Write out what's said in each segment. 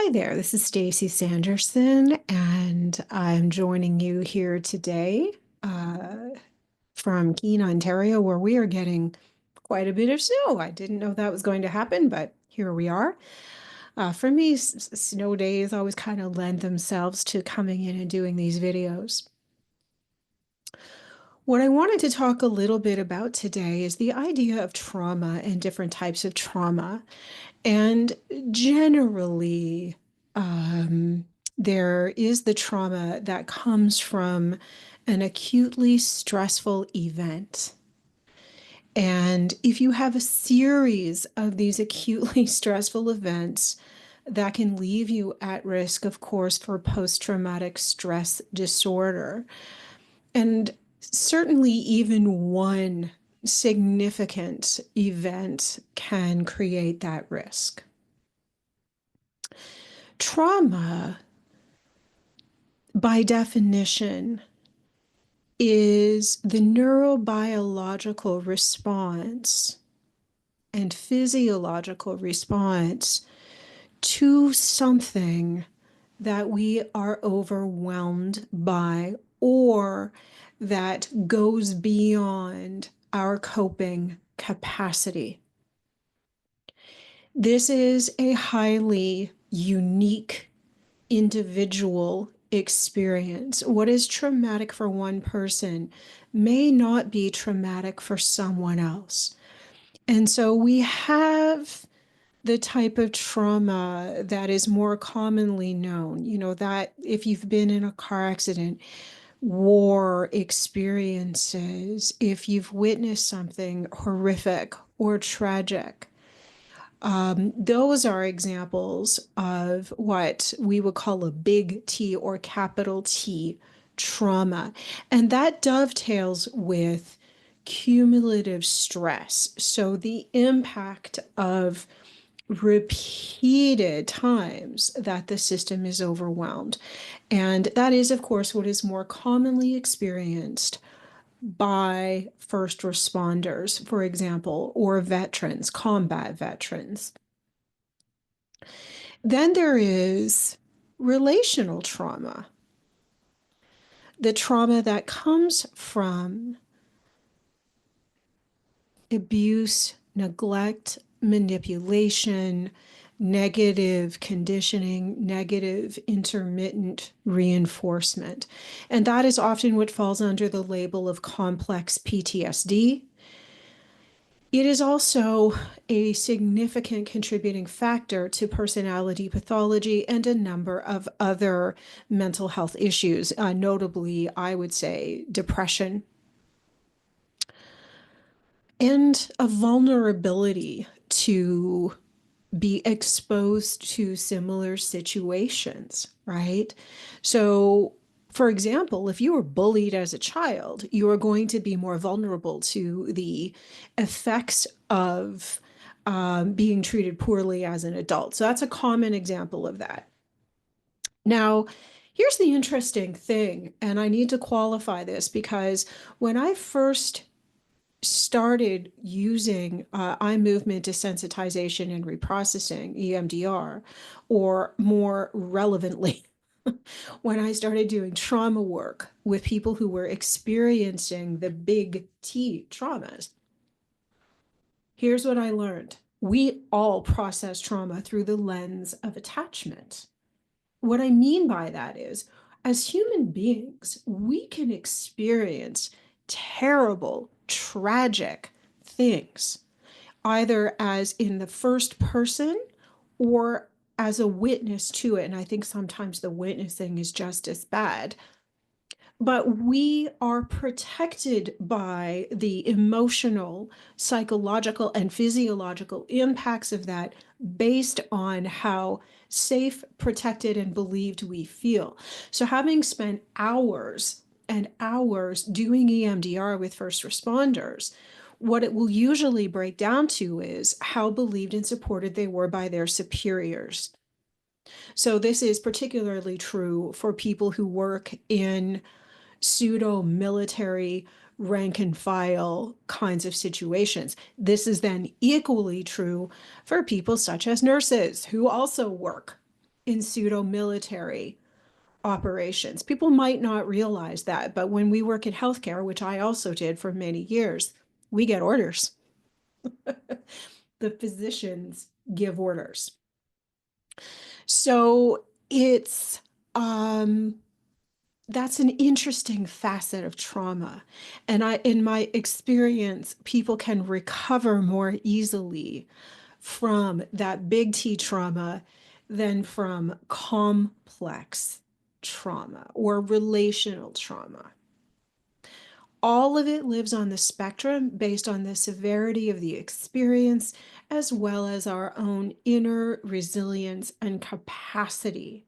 Hi there, this is Stacey Sanderson, and I'm joining you here today uh, from Keene, Ontario, where we are getting quite a bit of snow. I didn't know that was going to happen, but here we are. For me, snow days always kind of lend themselves to coming in and doing these videos. What I wanted to talk a little bit about today is the idea of trauma and different types of trauma. And generally, um, there is the trauma that comes from an acutely stressful event. And if you have a series of these acutely stressful events, that can leave you at risk, of course, for post-traumatic stress disorder. And certainly, even one significant event can create that risk. Trauma, by definition, is the neurobiological response and physiological response to something that we are overwhelmed by or that goes beyond our coping capacity. This is a highly unique individual experience. What is traumatic for one person may not be traumatic for someone else. And so we have the type of trauma that is more commonly known, that if you've been in a car accident, war experiences, if you've witnessed something horrific or tragic, those are examples of what we would call a big T or capital T trauma. And that dovetails with cumulative stress. So the impact of repeated times that the system is overwhelmed. And that is, of course, what is more commonly experienced by first responders, for example, or veterans, combat veterans. Then there is relational trauma, the trauma that comes from abuse, neglect, manipulation, negative conditioning, negative intermittent reinforcement. And that is often what falls under the label of complex PTSD. It is also a significant contributing factor to personality pathology and a number of other mental health issues, notably, I would say, depression and a vulnerability to be exposed to similar situations, right? So, for example, if you were bullied as a child, you are going to be more vulnerable to the effects of being treated poorly as an adult. So that's a common example of that. Now, here's the interesting thing, and I need to qualify this because when I first started using eye movement desensitization and reprocessing, EMDR, or more relevantly, when I started doing trauma work with people who were experiencing the big T traumas, here's what I learned. We all process trauma through the lens of attachment. What I mean by that is, as human beings, we can experience terrible, tragic things, either as in the first person or as a witness to it. And I think sometimes the witnessing is just as bad. But we are protected by the emotional, psychological, and physiological impacts of that based on how safe, protected, and believed we feel. So having spent hours and hours doing EMDR with first responders, what it will usually break down to is how believed and supported they were by their superiors. So this is particularly true for people who work in pseudo-military rank and file kinds of situations. This is then equally true for people such as nurses who also work in pseudo-military operations. People might not realize that, but when we work in healthcare, which I also did for many years, we get orders. The physicians give orders. So it's that's an interesting facet of trauma. And in my experience, people can recover more easily from that big T trauma than from complex trauma or relational trauma. All of it lives on the spectrum based on the severity of the experience, as well as our own inner resilience and capacity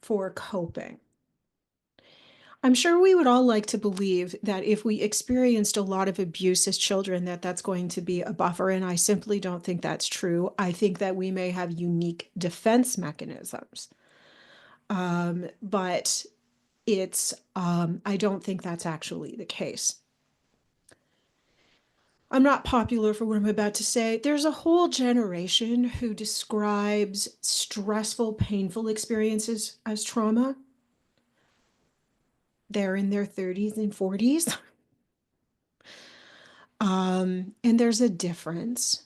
for coping. I'm sure we would all like to believe that if we experienced a lot of abuse as children, that's going to be a buffer, and I simply don't think that's true. I think that we may have unique defense mechanisms, but I don't think that's actually the case. I'm not popular for what I'm about to say. There's a whole generation who describes stressful, painful experiences as trauma. They're in their 30s and 40s. And there's a difference.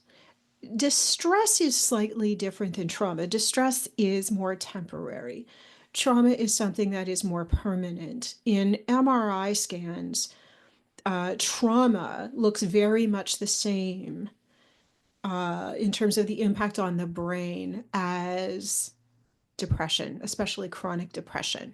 Distress is slightly different than trauma. Distress is more temporary. Trauma is something that is more permanent. In MRI scans, trauma looks very much the same in terms of the impact on the brain as depression, especially chronic depression.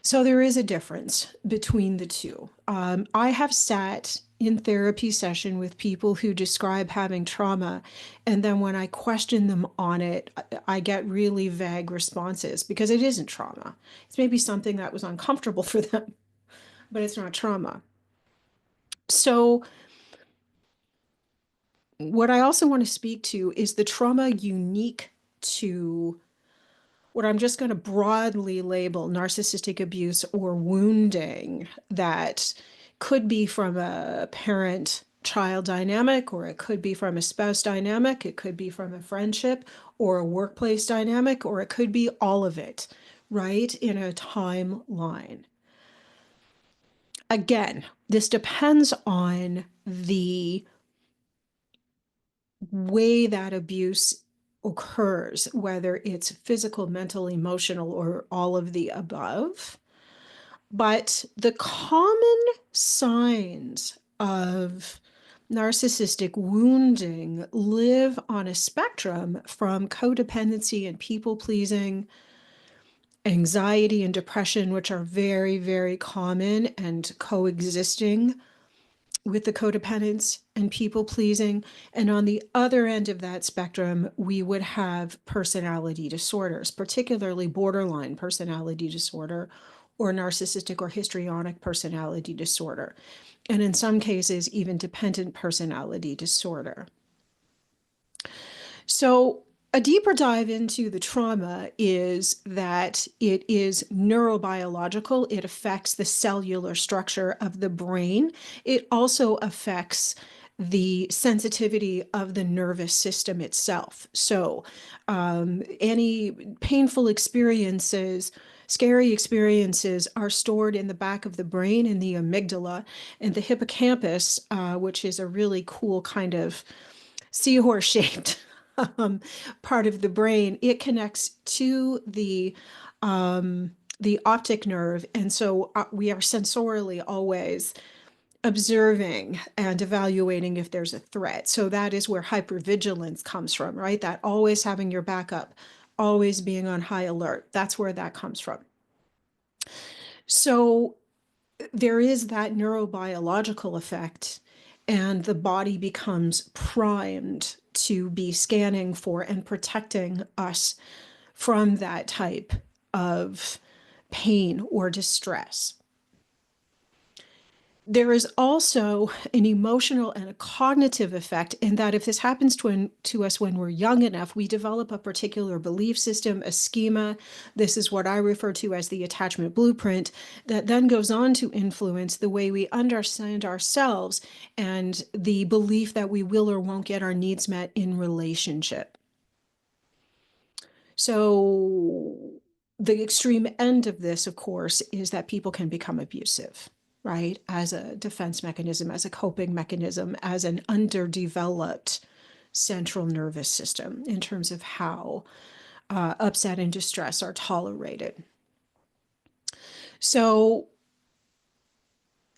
So there is a difference between the two. I have sat in therapy session with people who describe having trauma, and then when I question them on it, I get really vague responses because it isn't trauma. It's maybe something that was uncomfortable for them, but it's not trauma. So what I also want to speak to is the trauma unique to what I'm just going to broadly label narcissistic abuse or wounding that could be from a parent-child dynamic, or it could be from a spouse dynamic, it could be from a friendship or a workplace dynamic, or it could be all of it, right, in a timeline. Again, this depends on the way that abuse occurs, whether it's physical, mental, emotional, or all of the above. But the common signs of narcissistic wounding live on a spectrum from codependency and people-pleasing, anxiety and depression, which are very, very common and coexisting with the codependence and people-pleasing. And on the other end of that spectrum, we would have personality disorders, particularly borderline personality disorder or narcissistic or histrionic personality disorder. And in some cases, even dependent personality disorder. So a deeper dive into the trauma is that it is neurobiological. It affects the cellular structure of the brain. It also affects the sensitivity of the nervous system itself. So any painful experiences, scary experiences are stored in the back of the brain in the amygdala, and the hippocampus, which is a really cool kind of seahorse-shaped part of the brain. It connects to the optic nerve, and so we are sensorially always observing and evaluating if there's a threat. So that is where hypervigilance comes from, right? That always having your back up, always being on high alert. That's where that comes from. So there is that neurobiological effect, and the body becomes primed to be scanning for and protecting us from that type of pain or distress. There is also an emotional and a cognitive effect in that if this happens to us when we're young enough, we develop a particular belief system, a schema. This is what I refer to as the attachment blueprint, that then goes on to influence the way we understand ourselves and the belief that we will or won't get our needs met in relationship. So the extreme end of this, of course, is that people can become abusive, right? As a defense mechanism, as a coping mechanism, as an underdeveloped central nervous system in terms of how upset and distress are tolerated. So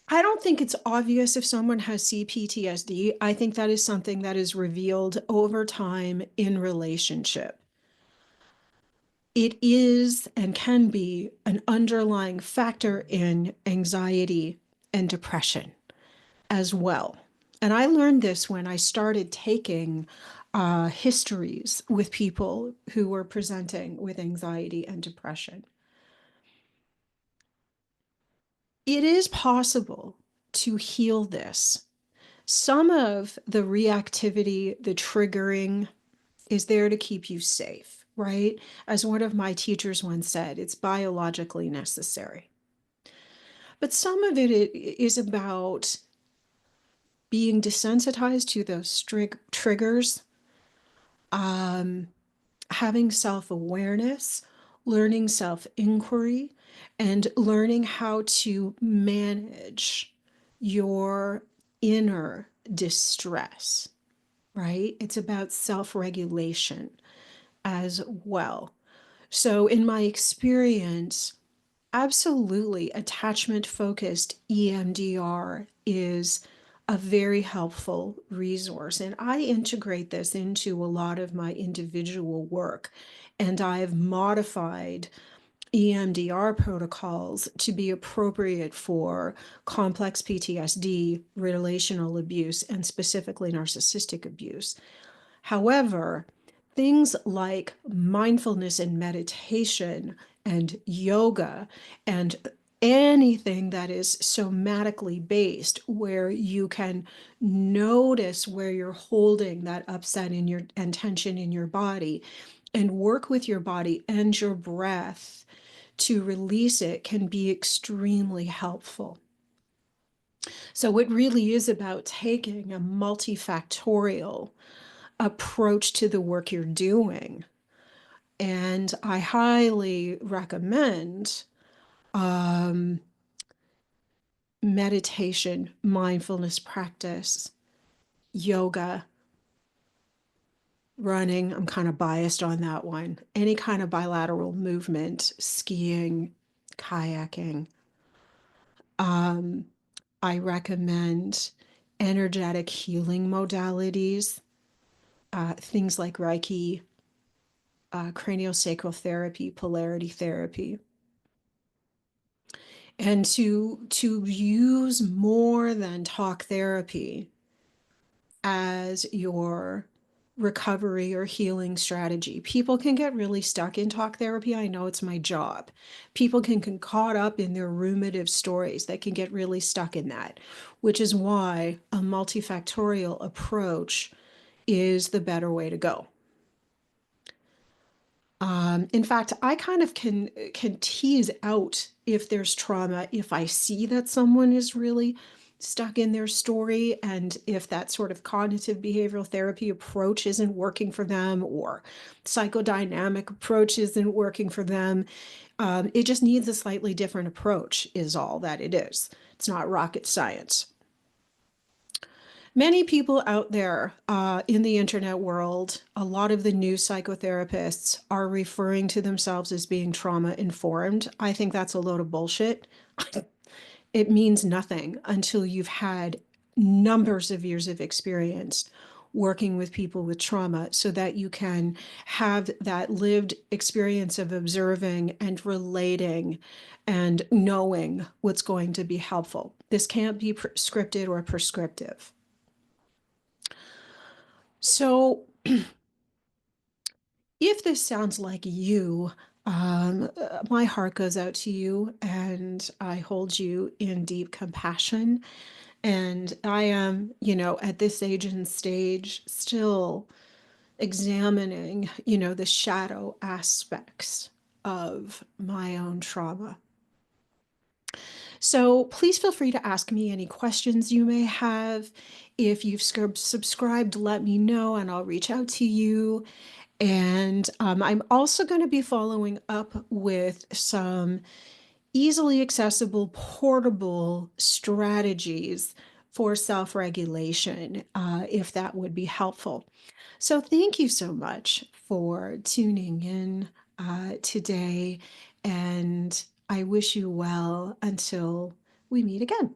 I don't think it's obvious if someone has CPTSD. I think that is something that is revealed over time in relationship. It is and can be an underlying factor in anxiety and depression as well. And I learned this when I started taking histories with people who were presenting with anxiety and depression. It is possible to heal this. Some of the reactivity, the triggering, is there to keep you safe, right? As one of my teachers once said, it's biologically necessary. But some of it is about being desensitized to those triggers, having self-awareness, learning self-inquiry, and learning how to manage your inner distress, right? It's about self-regulation as well. So in my experience, absolutely, attachment-focused EMDR is a very helpful resource. And I integrate this into a lot of my individual work. And I've modified EMDR protocols to be appropriate for complex PTSD, relational abuse, and specifically narcissistic abuse. However, things like mindfulness and meditation and yoga and anything that is somatically based, where you can notice where you're holding that upset in your and tension in your body and work with your body and your breath to release it, can be extremely helpful. So it really is about taking a multifactorial approach to the work you're doing. And I highly recommend meditation, mindfulness practice, yoga, running. I'm kind of biased on that one. Any kind of bilateral movement, skiing, kayaking. I recommend energetic healing modalities, things like Reiki, craniosacral therapy, polarity therapy. And to use more than talk therapy as your recovery or healing strategy. People can get really stuck in talk therapy. I know it's my job. People can get caught up in their ruminative stories. They can get really stuck in that, which is why a multifactorial approach is the better way to go. In fact, I kind of can tease out if there's trauma, if I see that someone is really stuck in their story, and if that sort of cognitive behavioral therapy approach isn't working for them, or psychodynamic approach isn't working for them. It just needs a slightly different approach is all that it is. It's not rocket science. Many people out there in the internet world, a lot of the new psychotherapists are referring to themselves as being trauma informed. I think that's a load of bullshit. It means nothing until you've had numbers of years of experience working with people with trauma, so that you can have that lived experience of observing and relating and knowing what's going to be helpful. This can't be scripted or prescriptive. So if this sounds like you, my heart goes out to you, and I hold you in deep compassion. And I am, at this age and stage, still examining, the shadow aspects of my own trauma. So please feel free to ask me any questions you may have. If you've subscribed, let me know and I'll reach out to you. And I'm also going to be following up with some easily accessible, portable strategies for self-regulation, if that would be helpful. So thank you so much for tuning in today, and I wish you well until we meet again.